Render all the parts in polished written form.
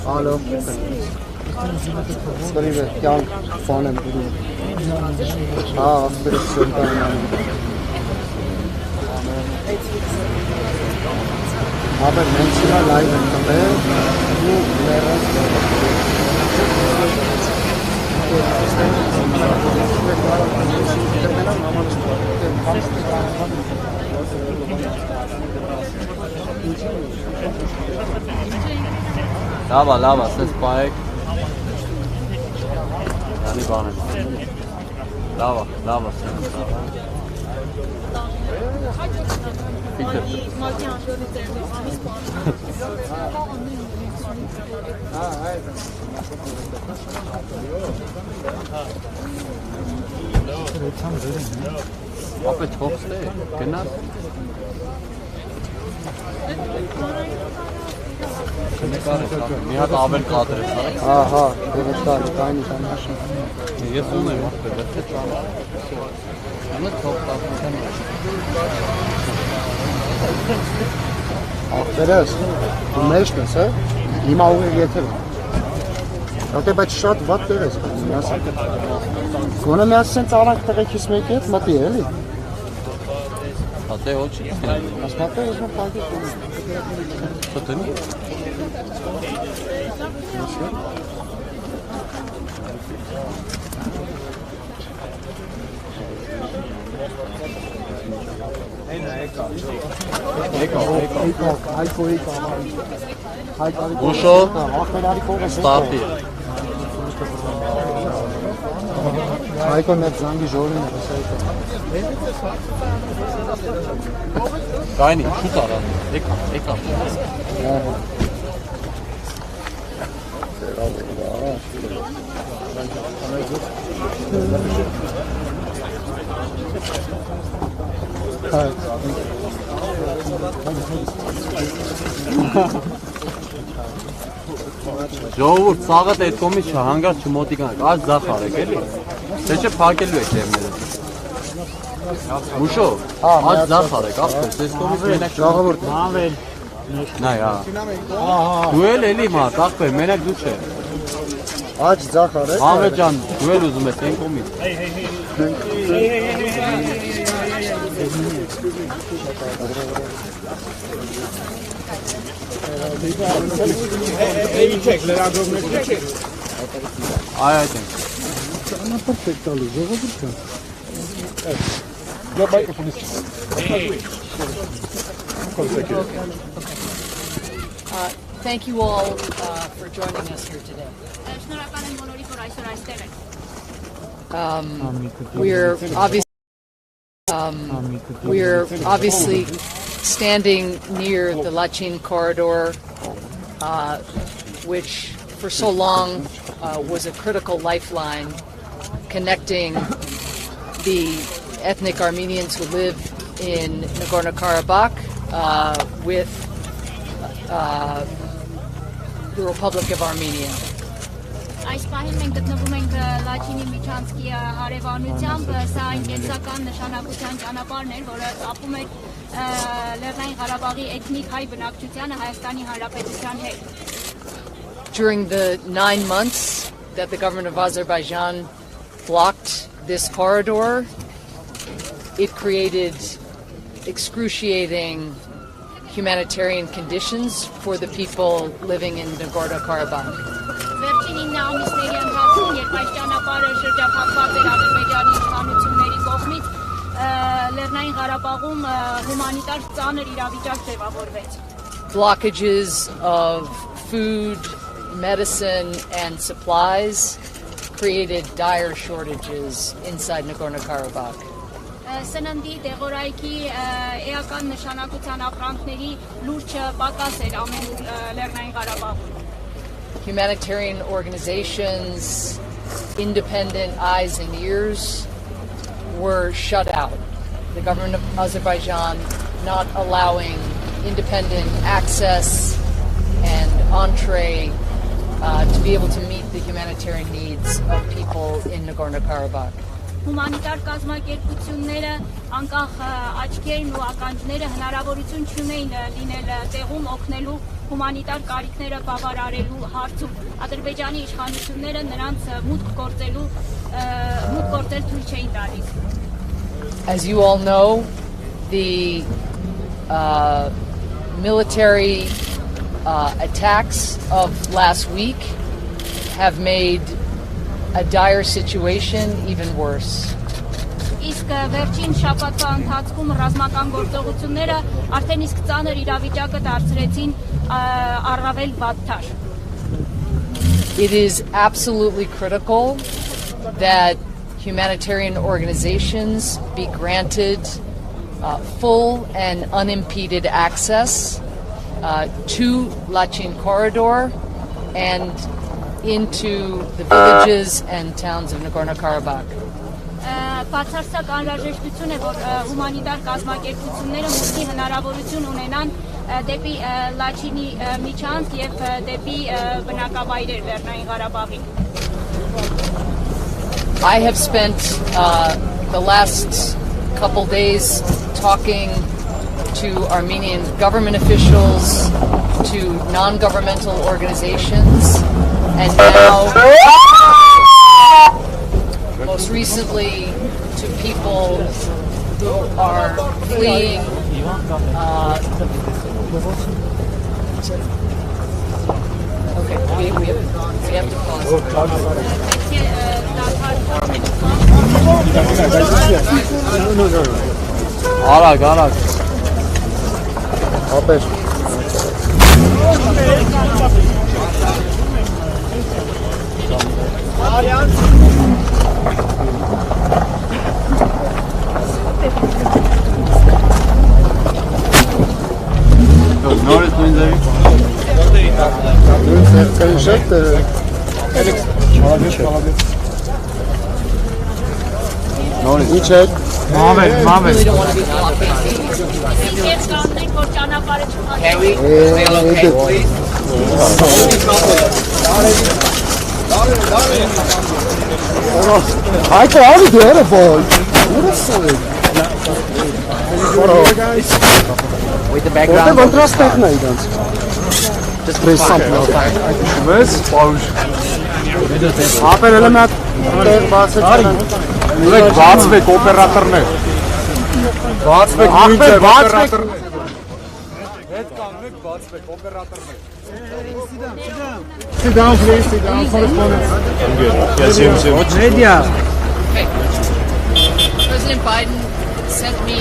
Alo. Скорее, я фоном буду. Операционный план. Aber manchmal leider dabei, nur Lava, se spike. Yani bana. Lava se. Apa çok ste, genau. Nihat abin kadresi. Aha, evet aynı anlaşım. Niye sunayım bak be. Ama çok tatlı. Ախպերս, դու մեջն ես, հա? Հիմա ուղիղ եթեր։ Որտե բայց շատ վատ տեղ ես միասին։ Գոնե միասին ծարանք տղեկից մեկի հետ մտի էլի։ Հատե ոչի։ Ասմատը ես մոտ պարկի։ Սոտենի։ Ուշո ստապի Հայկոն այդ զանգի ժորին է Կայնի, շուտ արա, եկա Ժողովուրդ, սաղատ այդ կոմից հանգար չմոտիկանք, այս ձախ արեք էլի, թե չէ փակելու եք դեմները Ուշո, այս ձախ արեք, ապպես, այս կոմից մենակ Ժողովուրդ, հանվել Նայ, դու էլ էլի մատ, ապպես, մենակ դու չէ Աջ ձախ արեք Հանվել ջան, դու էլ ուզում ես, են կոմից Այ այդ ենք Ճանապարհ տալու ժողովուրդը Thank you all for joining us here today. We're obviously standing near the Lachin corridor, which for so long was a critical lifeline connecting the ethnic Armenians who live in Nagorno-Karabakh with the Republic of Armenia. Այս պահին մենք գտնվում ենք Լաչինի Միչանսկի հարևանությամբ, սա այն կենսական նշանակության ճանապարհն էր, որը կապում էր Լեռնային Ղարաբաղի էթնիկ հայ բնակչությանը Հայաստանի Հանրապետության հետ։ During the 9 months that the government of Azerbaijan blocked this corridor, it created excruciating humanitarian conditions for the people living in Nagorno-Karabakh. Վերջին 9 ամիսների ընթացքում, երբ այս ճանապարհը շրջափակված էր Ադրբեջանի իշխանությունների կողմից, Լեռնային Ղարաբաղում հումանիտար ծանր իրավիճակ ձևավորվեց։ Blockages of food, medicine, and supplies created dire shortages inside Nagorno-Karabakh. Սննդի, դեղորայքի, էական նշանակության ապրանքների լուրջ պակաս էր ամեն Լեռնային Ղարաբաղում։ Humanitarian organizations, independent eyes and ears were shut out. The government of Azerbaijan not allowing independent access and entree to be able to meet the humanitarian needs of people in Nagorno-Karabakh. Հումանիտար կազմակերպությունները անկախ աչքերն ու ականջները հնարավորություն չունեն լինել տեղում օգնելու հումանիտար կարիքները բավարարելու հարցում Ադրբեջանի իշխանությունները նրանց մուտք գործել թույլ չէին տալիս. As you all know, the military attacks of last week have made a dire situation even worse. Իսկ վերջին շաբաթվա ընթացքում ռազմական գործողությունները արդեն իսկ ծանր իրավիճակը դարձրեցին առավել վատթար. It is absolutely critical that humanitarian organizations be granted full and unimpeded access to Lachin corridor and into the villages and towns of Nagorno-Karabakh. Բացարձակ անհրաժեշտություն է, որ հումանիտար կազմակերպությունները մուտքի հնարավորություն ունենան դեպի Լաչինի միջանց եւ դեպի բնակավայրեր Լեռնային Ղարաբաղի. I have spent the last couple days talking to Armenian government officials, to non-governmental organizations, and now most recently to people who are fleeing okay, we have to pause. Արագ Ապեր Նորից նույն ձևի Շատ Նորից Ինչ է I really don't want to be blocking. Can we stay okay, please? Հայկը ավելի դերը բոյ Ուրս է With the background. Որտե ոնտրաս տեխն է իրանց Just press something. Մեզ պաուժ Ապեր էլ եմատ տեղ բացել Ուրեք բացվեք օպերատորներ Բացվեք նույն ձև օպերատորներ Հետ կանգնեք բացվեք օպերատորներ Sit down please, sit down, correspondence Yes, media President Biden sent me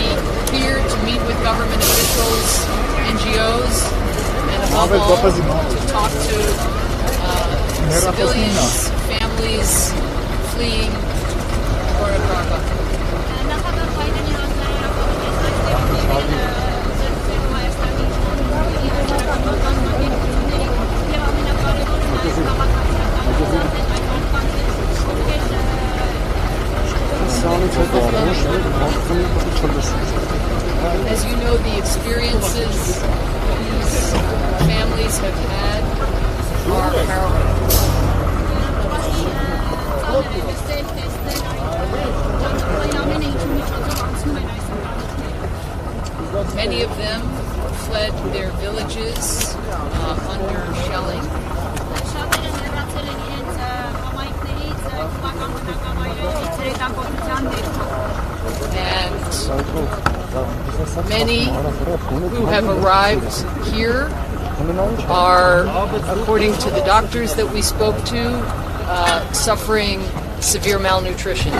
here to meet with government officials, NGOs, and above all to talk to civilians, families fleeing Nagorno-Karabakh. As you know, the experiences these families have had are harrowing. Many of them fled their villages under shelling. And many who have arrived here are, according to the doctors that we spoke to, suffering severe malnutrition.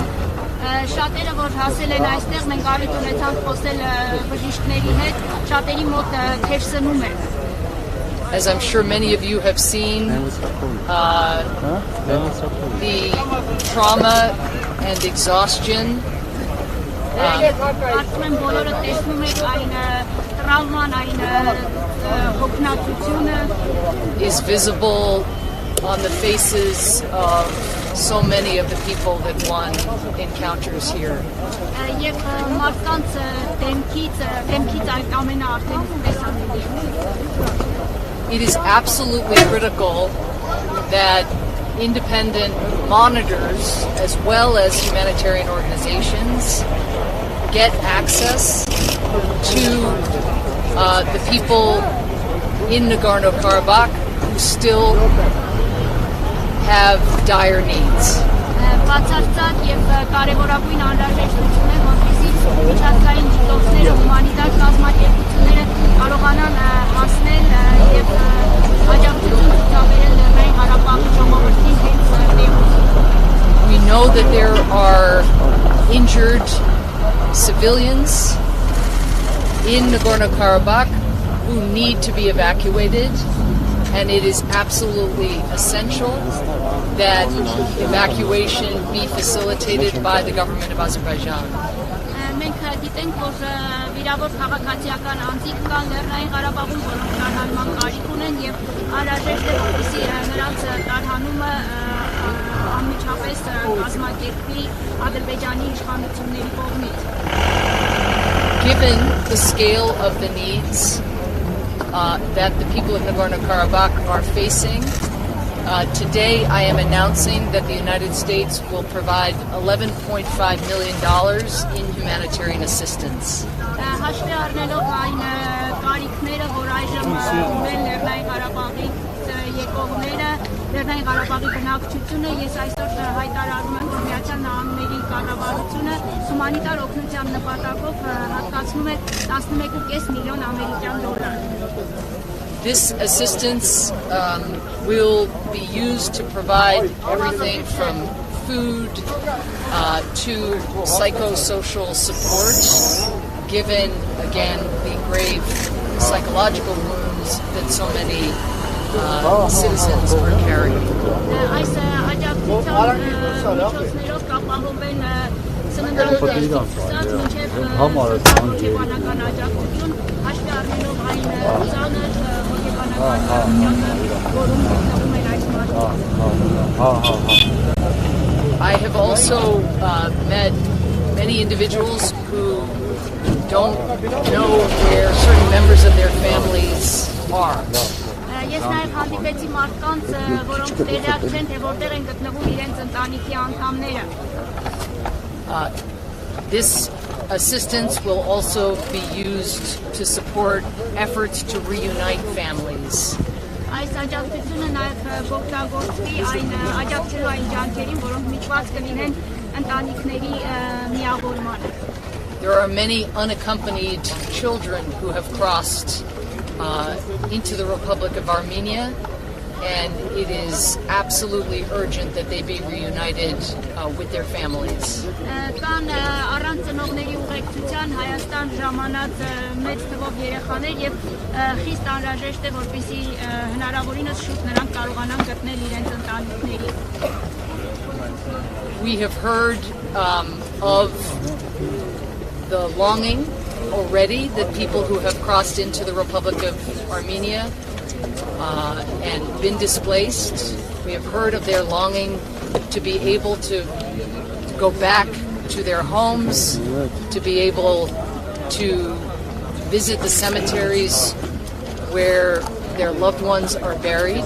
Շատերը որ հասել են այստեղ մենք առիթ ունեցանք խոսել բժիշկների հետ, շատերի մոտ թերսնում է. As I'm sure many of you have seen, the trauma and exhaustion Կարծում եմ բոլորը տեսնում եք այն տրավման, այն հոգնածությունը is visible on the faces of so many of the people that one encounters here. Եվ մարդկանց դեմքից այդ ամենը արդեն տեսանելի է. It is absolutely critical that independent monitors, as well as humanitarian organizations, get access to the people in Nagorno-Karabakh who still have dire needs. Բացարձակ եւ կարեւորագույն անհրաժեշտություն է, որպեսզի միջազգային դիտորդները, հումանիտար կազմակերպությունները կարողանան հասնել եւ աջակցություն ցուցաբերել Լեռնային Ղարաբաղի ժողովրդին հենց տեղում։ We know that there are injured civilians in Nagorno-Karabakh who need to be evacuated, and it is absolutely essential that evacuation be facilitated by the government of Azerbaijan. Մենք գիտենք, որ վիրավոր քաղաքացիական անձիկ կան Լեռնային Ղարաբաղում, որոնք տարհանման կարիք ունեն եւ անհրաժեշտ է, որպեսզի նրանց տարհանումը անմիջապես կազմակերպվի Ադրբեջանի իշխանությունների կողմից։ Given the scale of the needs that the people of Nagorno-Karabakh are facing, today I am announcing that the United States will provide $11.5 million in humanitarian assistance. Հաշվի առնելով այն կարիքները, որ այժմ ունեն Լեռնային Ղարաբաղի եկողները, Լեռնային Ղարաբաղի բնակչությունը, ես այսօր հայտարարում եմ, որ Միացյալ Նահանգների կառավարությունը հումանիտար օգնության նպատակով հատկացնում է 11.5 միլիոն ամերիկյան դոլար։ This assistance will be used to provide everything from food to psychosocial support, given, again, the grave psychological wounds that so many citizens are carrying. Այս աջակցության միջոցներով կապահովեն սննդամթերքից մինչև հոգեբանական աջակցություն, հաշվի առնելով այն ծանր հոգեբանական աջակցությունը, որում գտնվում են այս մարդիկ։ I have also met many individuals who don't know where certain members of their families are. Ես նաև հանդիպեցի մարդկանց, որոնք տեղյակ չեն, թե որտեղ են գտնվում իրենց ընտանիքի անդամները։ This assistance will also be used to support efforts to reunite families. Այս աջակցությունը նաև կօգտագործվի այն աջակցելու այն ջանքերին, որոնք միտված կլինեն ընտանիքների միավորմանը։ There are many unaccompanied children who have crossed into the Republic of Armenia, and it is absolutely urgent that they be reunited with their families. Կան առանց ծնողների ուղեկցության Հայաստան ժամանած մեծ թվով երեխաներ եւ խիստ անհրաժեշտ է, որպեսզի հնարավորինս շուտ նրանք կարողանան գտնել իրենց ընտանիքներին։ We have heard of the longing already that people who have crossed into the Republic of Armenia and been displaced, we have heard of their longing to be able to go back to their homes, to be able to visit the cemeteries where their loved ones are buried.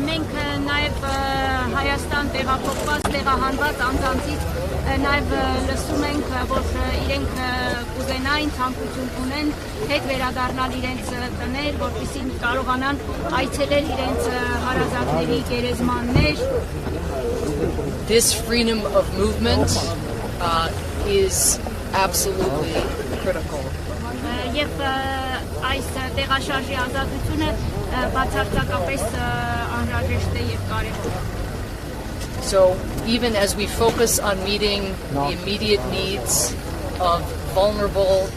Մենք նաև Հայաստան տեղափոխված տեղահանված անձանցից նաև լսում ենք, որ իրենք կուզենային ցանկություն ունեն հետ վերադառնալ իրենց տներ, որպեսզի կարողանան այցելել իրենց հարազատների գերեզմաններ։ This freedom of movement is absolutely critical. Եվ այս տեղաշարժի ազատությունը բացարձակապես անհրաժեշտ է եւ կարեւոր։ So even as we focus on meeting the immediate needs of vulnerable,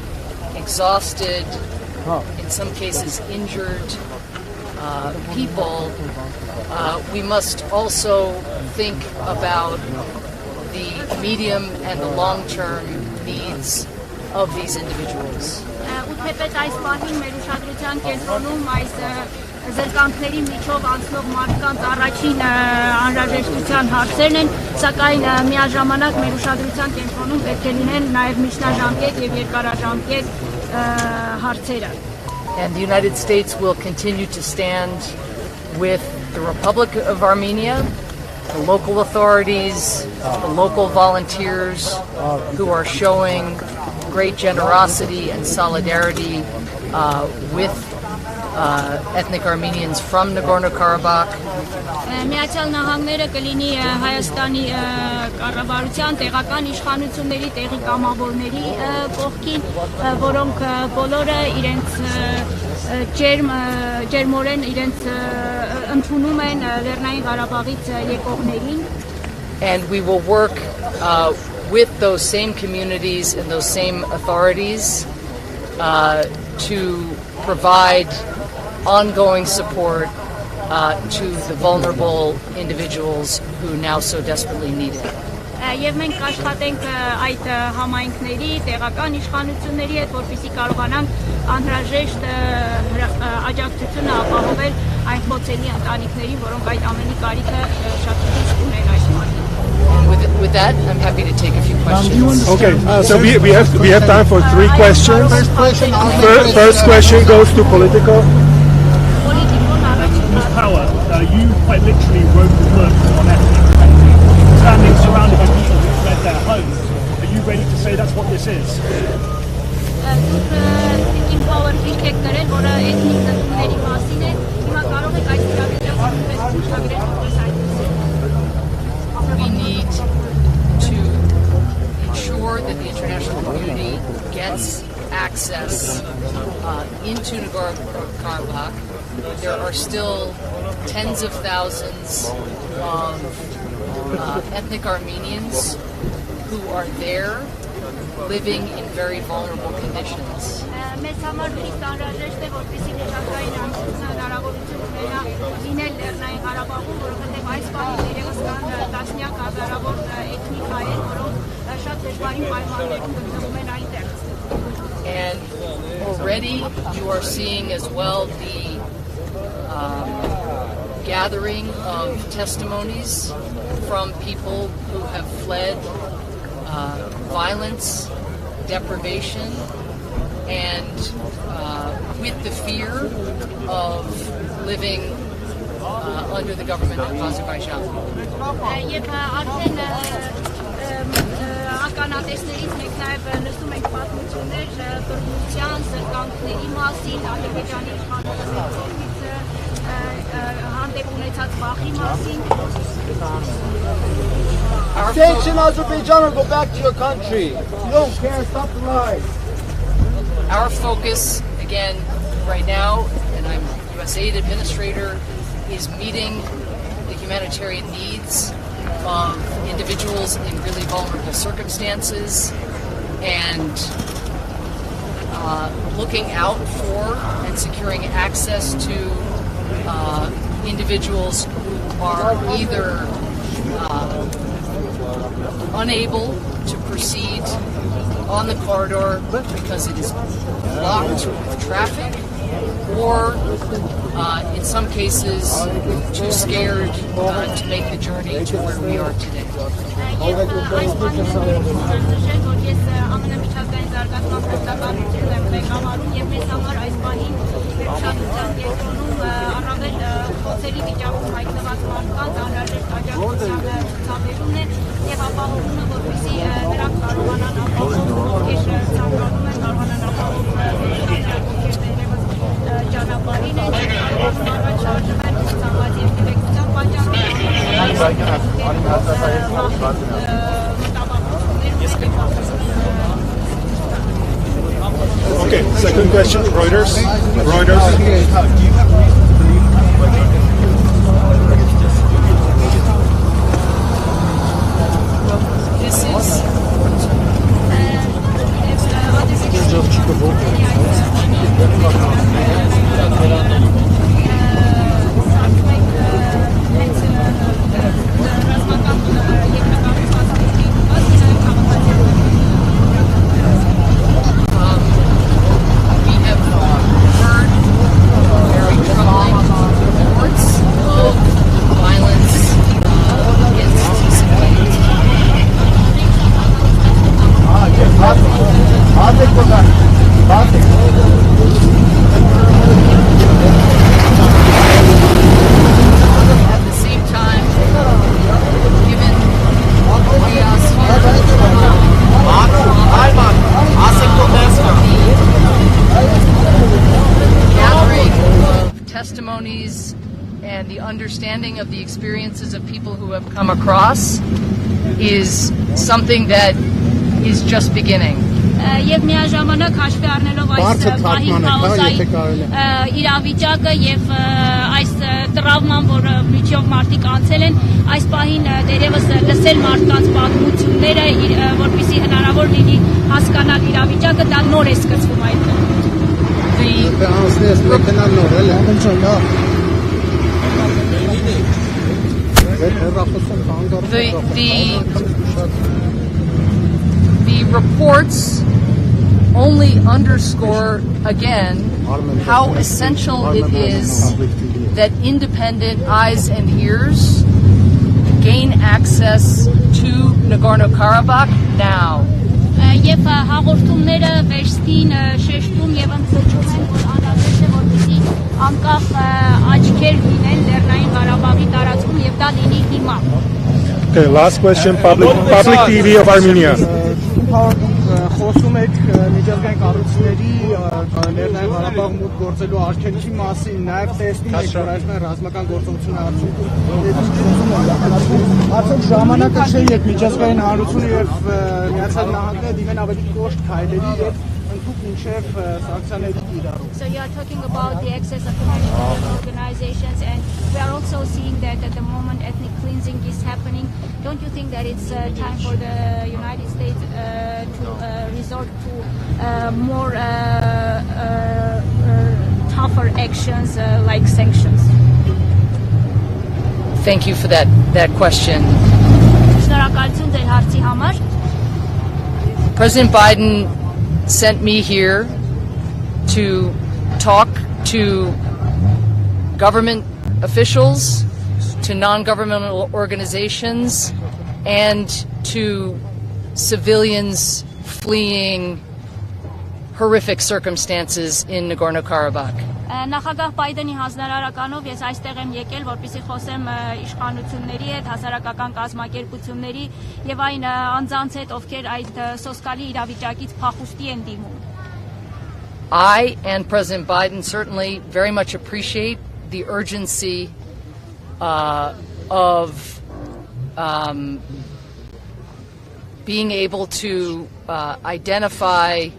exhausted, in some cases injured people, we must also think about the medium and the long-term needs of these individuals. Ուտեպետ այս պահին մեր ուշադրության կենտրոնում այս զրկանքների միջով անցնող մարդկանց առաջին անհրաժեշտության հարցերն են, սակայն միաժամանակ մեր ուշադրության կենտրոնում պետք է լինեն նաև միջնաժամկետ եւ երկարաժամկետ հարցերը։ And the United States will continue to stand with the Republic of Armenia, the local authorities, the local volunteers who are showing great generosity and solidarity with ethnic Armenians from Nagorno-Karabakh. Միացյալ Նահանգները կլինի Հայաստանի կառավարության տեղական իշխանությունների տեղի կամավորների կողքին, որոնք բոլորը իրենց ջերմորեն իրենց ընդունում են Լեռնային Ղարաբաղից եկողներին. And we will work with those same communities and those same authorities to provide ongoing support to the vulnerable individuals who now so desperately need it. Եվ մենք աշխատենք այդ համայնքների, տեղական իշխանությունների հետ, որպեսզի կարողանանք անհրաժեշտ աջակցությունը ապահովել այն խոցելի ընտանիքներին, որոնք այդ ամենի կարիքը շատ քիչ ունեն այս մարդիկ. With that, I'm happy to take a few questions. Okay, so we have time for 3 questions. First question goes to political. Ms. Power, you quite literally wrote the book on ethnic cleansing, standing surrounded by people who fled their homes. Are you ready to say that's what this is? We need to ensure that the international community gets access into Nagorno-Karabakh. There are still tens of thousands of ethnic Armenians who are there living in very vulnerable conditions. And already you are seeing as well the gathering of testimonies from people who have fled violence, deprivation, and with the fear of living under the government of Azerbaijan. Ականատեսներից մենք նաև լսում ենք պատմություններ բռնության, սրկանքների մասին, Ադրբեջանի իշխանություններից հանդեպ ունեցած վախի մասին. Sanction Azerbaijan or go back to your country. You don't care, stop the lies. Our focus, again, right now, and I'm USAID administrator, is meeting the humanitarian needs of individuals in really vulnerable circumstances and looking out for and securing access to individuals who are either unable to proceed on the corridor because it is blocked with traffic, or in some cases too scared to make the journey to where we are today. Okay, second question, Reuters. This is we have heard very and the understanding of the experiences of people who have come across is something that is just beginning. Եվ միաժամանակ հաշվի առնելով այս պահին քաոսային իրավիճակը եւ այս տրավման, որ միջով մարդիկ անցել են, այս պահին դերևս լսել մարդկանց պատմությունները, որպեսզի հնարավոր լինի հասկանալ իրավիճակը, դա նոր է սկսվում այդտեղ։ The reports only underscore again how essential it is that independent eyes and ears gain access to Nagorno-Karabakh now. Եվ հաղորդումները վերստին շեշտում եւ ընդգծում են, որ անհրաժեշտ է, որպեսզի անկախ աչքեր լինեն Լեռնային Ղարաբաղի տարածքում եւ դա լինի հիմա։ Okay, last question, public TV of Armenia. Խոսում եք միջազգային կառույցների Լեռնային Ղարաբաղ մուտք գործելու արգելքի մասին, նաև տեսնում եք, որ այս ռազմական գործողությունը արդյոք ժամանակը չէ, երբ միջազգային հանրությունը եւ Միացյալ Նահանգները դիմեն ավելի կոշտ քայլերի եւ ընդհանուր մինչեւ սանկցիաների կիրառում։ So you are talking about the access of humanitarian organizations, and we are also seeing that at the moment ethnic cleansing is happening. Don't you think that it's time for the United States to resort to more tougher actions like sanctions? Thank you for that question. Շնորհակալություն ձեր հարցի համար։ President Biden sent me here to talk to government officials, to non-governmental organizations, and to civilians fleeing horrific circumstances in Nagorno-Karabakh. Նախագահ Բայդենի հանձնարարականով ես այստեղ եմ եկել, որպեսզի խոսեմ իշխանությունների հետ, հասարակական կազմակերպությունների եւ այն անձանց հետ, ովքեր այդ սոսկալի իրավիճակից փախուստի են դիմում։ I and President Biden certainly very much appreciate the urgency of being able to identify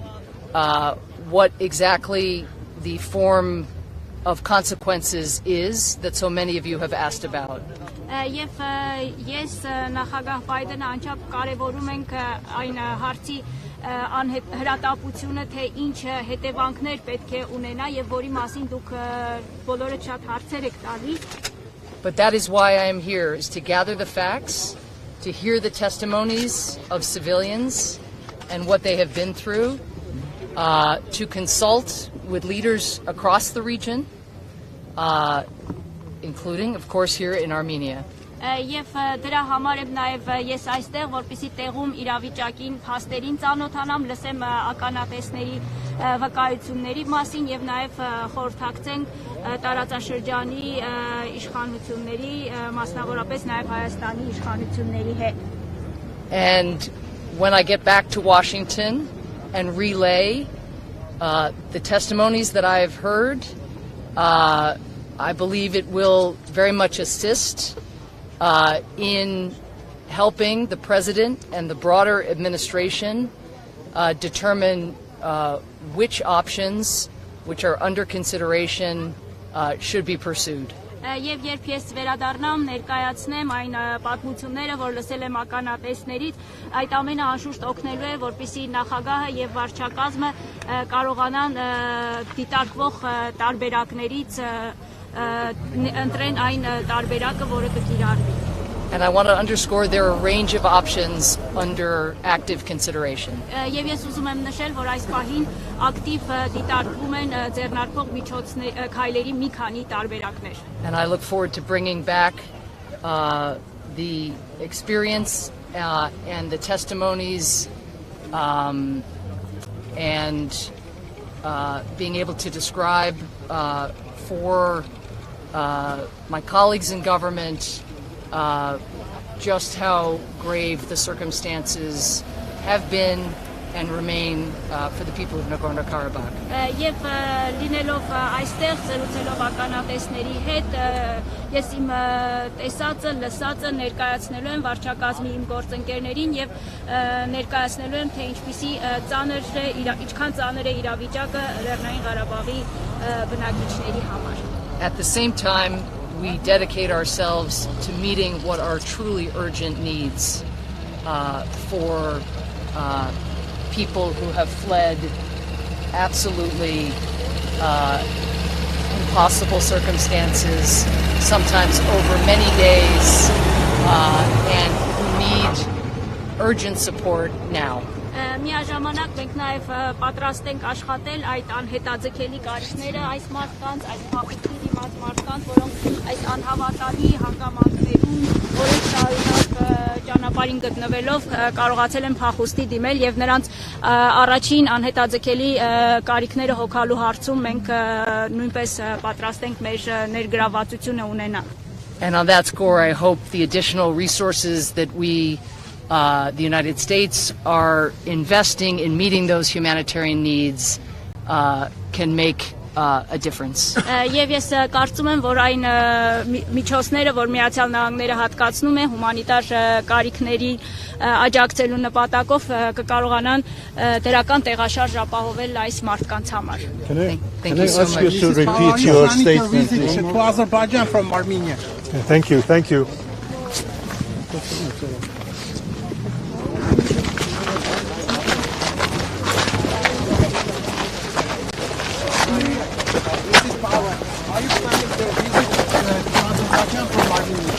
what exactly the form of consequences is that so many of you have asked about. Եվ ես նախագահ Բայդենը անչափ կարևորում ենք այն հարցի հրատապությունը, թե ինչ հետևանքներ պետք է ունենա եւ որի մասին դուք բոլորը շատ հարցեր եք տալիս։ But that is why I am here, is to gather the facts, to hear the testimonies of civilians and what they have been through, to consult with leaders across the region, including, of course, here in Armenia. Եվ դրա համար եմ նաև ես այստեղ, որպեսզի տեղում իրավիճակին, փաստերին ծանոթանամ, լսեմ ականատեսների վկայությունների մասին եւ նաև խորհրդակցենք տարածաշրջանի իշխանությունների, մասնավորապես նաև Հայաստանի իշխանությունների հետ։ And when I get back to Washington and relay the testimonies that I have heard, I believe it will very much assist in helping the President and the broader administration determine which options which are under consideration should be pursued. Եվ երբ ես վերադառնամ, ներկայացնեմ այն պատմությունները, որ լսել եմ ականատեսներից, այդ ամենը անշուշտ օգնելու է, որպեսզի նախագահը եւ վարչակազմը կարողանան դիտարկվող տարբերակներից ընտրեն այն տարբերակը, որը կկիրառվի։ And I want to underscore there are a range of options under active consideration. Եվ ես ուզում եմ նշել, որ այս պահին ակտիվ դիտարկվում են ձեռնարկվող քայլերի մի քանի տարբերակներ։ And I look forward to bringing back the experience and the testimonies and being able to describe for my colleagues in government just how grave the circumstances have been and remain for the people of Nagorno-Karabakh. Եվ լինելով այստեղ զրուցելով ականատեսների հետ ես իմ տեսածը, լսածը ներկայացնելու եմ վարչակազմի իմ գործընկերներին եւ ներկայացնելու եմ թե ինչքան ծանր է իրավիճակը Լեռնային Ղարաբաղի բնակիչների համար. At the same time, we dedicate ourselves to meeting what are truly urgent needs for people who have fled absolutely impossible circumstances, sometimes over many days, and who need urgent support now. Միաժամանակ մենք նաև պատրաստ ենք աշխատել այդ անհետաձգելի կարիքները այս մարդկանց, այս փախուստի դիմաց մարդկանց, որոնք այս անհավատալի հանգամանքներում օրեր շարունակ ճանապարհին գտնվելով կարողացել են փախուստի դիմել եւ նրանց առաջին անհետաձգելի կարիքները հոգալու հարցում մենք նույնպես պատրաստ ենք մեր ներգրավվածությունը ունենալ. And on that score, I hope the additional resources that the United States are investing in meeting those humanitarian needs can make a difference. Եվ ես կարծում եմ, որ այն միջոցները, որ Միացյալ Նահանգները հատկացնում է հումանիտար կարիքների աջակցելու նպատակով կկարողանան դրական տեղաշարժ ապահովել այս մարդկանց համար. Thank you so Ask you much. to repeat your statement. To Azerbaijan from Armenia. Thank you, thank you. Are you planning to visit Azerbaijan from Armenia?